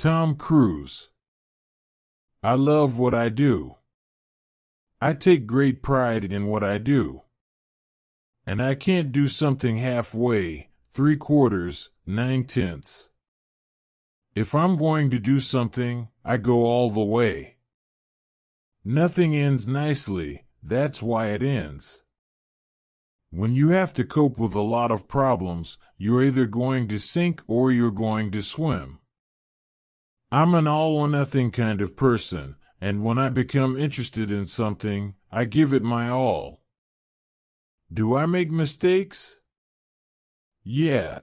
Tom Cruise. I love what I do. I take great pride in what I do. And I can't do something halfway, 3/4, 9/10. If I'm going to do something, I go all the way. Nothing ends nicely, that's why it ends. When you have to cope with a lot of problems, you're either going to sink or you're going to swim. I'm an all-or-nothing kind of person, and when I become interested in something, I give it my all. Do I make mistakes? Yeah.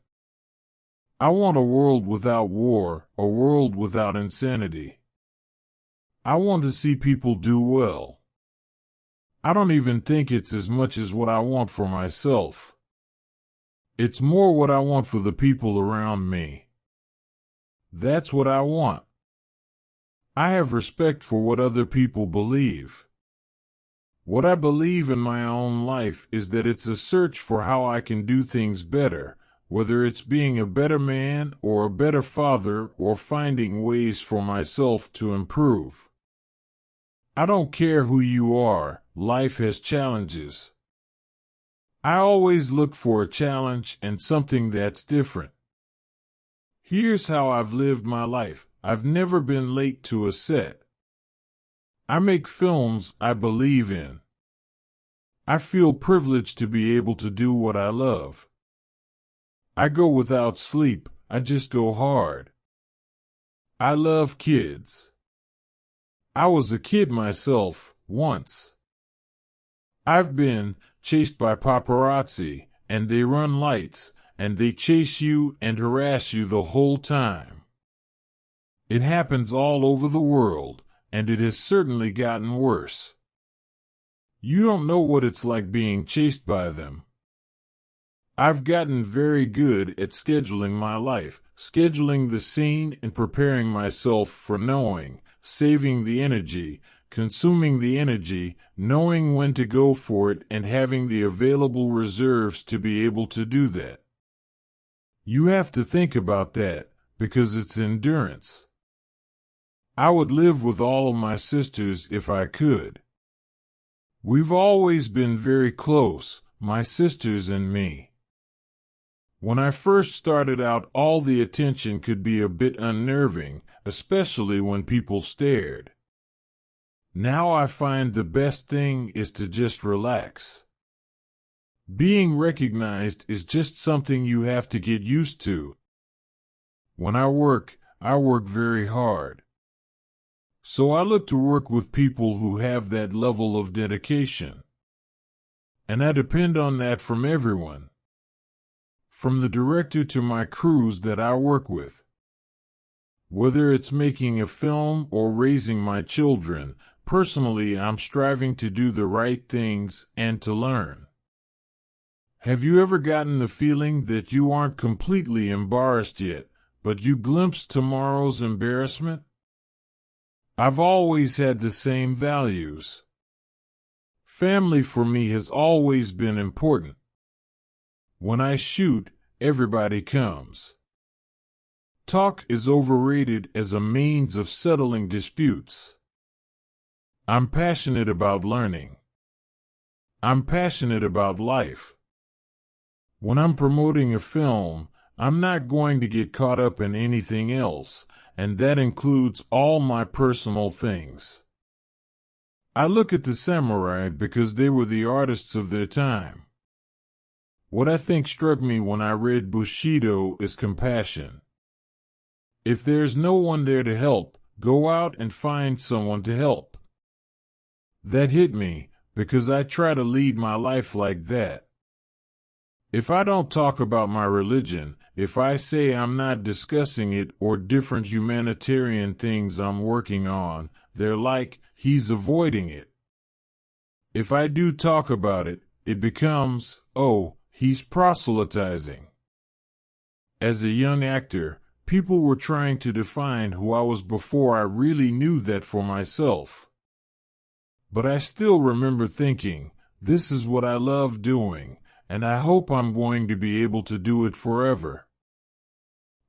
I want a world without war, a world without insanity. I want to see people do well. I don't even think it's as much as what I want for myself. It's more what I want for the people around me. That's what I want. I have respect for what other people believe. What I believe in my own life is that it's a search for how I can do things better, whether it's being a better man or a better father or finding ways for myself to improve. I don't care who you are, life has challenges. I always look for a challenge and something that's different. Here's how I've lived my life. I've never been late to a set. I make films I believe in. I feel privileged to be able to do what I love. I go without sleep, I just go hard. I love kids. I was a kid myself, once. I've been chased by paparazzi, and they run lights, and they chase you and harass you the whole time. It happens all over the world, and it has certainly gotten worse. You don't know what it's like being chased by them. I've gotten very good at scheduling my life, scheduling the scene and preparing myself for knowing, saving the energy, consuming the energy, knowing when to go for it and having the available reserves to be able to do that. You have to think about that, because it's endurance. I would live with all of my sisters if I could. We've always been very close, my sisters and me. When I first started out, all the attention could be a bit unnerving, especially when people stared. Now I find the best thing is to just relax. Being recognized is just something you have to get used to. When I work very hard. So I look to work with people who have that level of dedication. And I depend on that from everyone. From the director to my crews that I work with. Whether it's making a film or raising my children, personally I'm striving to do the right things and to learn. Have you ever gotten the feeling that you aren't completely embarrassed yet, but you glimpse tomorrow's embarrassment? I've always had the same values. Family for me has always been important. When I shoot, everybody comes. Talk is overrated as a means of settling disputes. I'm passionate about learning. I'm passionate about life. When I'm promoting a film, I'm not going to get caught up in anything else, and that includes all my personal things. I look at the samurai because they were the artists of their time. What I think struck me when I read Bushido is compassion. If there's no one there to help, go out and find someone to help. That hit me, because I try to lead my life like that. If I don't talk about my religion, if I say I'm not discussing it or different humanitarian things I'm working on, they're like, he's avoiding it. If I do talk about it, it becomes, oh, he's proselytizing. As a young actor, people were trying to define who I was before I really knew that for myself. But I still remember thinking, this is what I love doing, and I hope I'm going to be able to do it forever.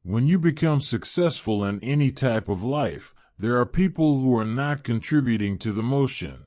When you become successful in any type of life, there are people who are not contributing to the motion.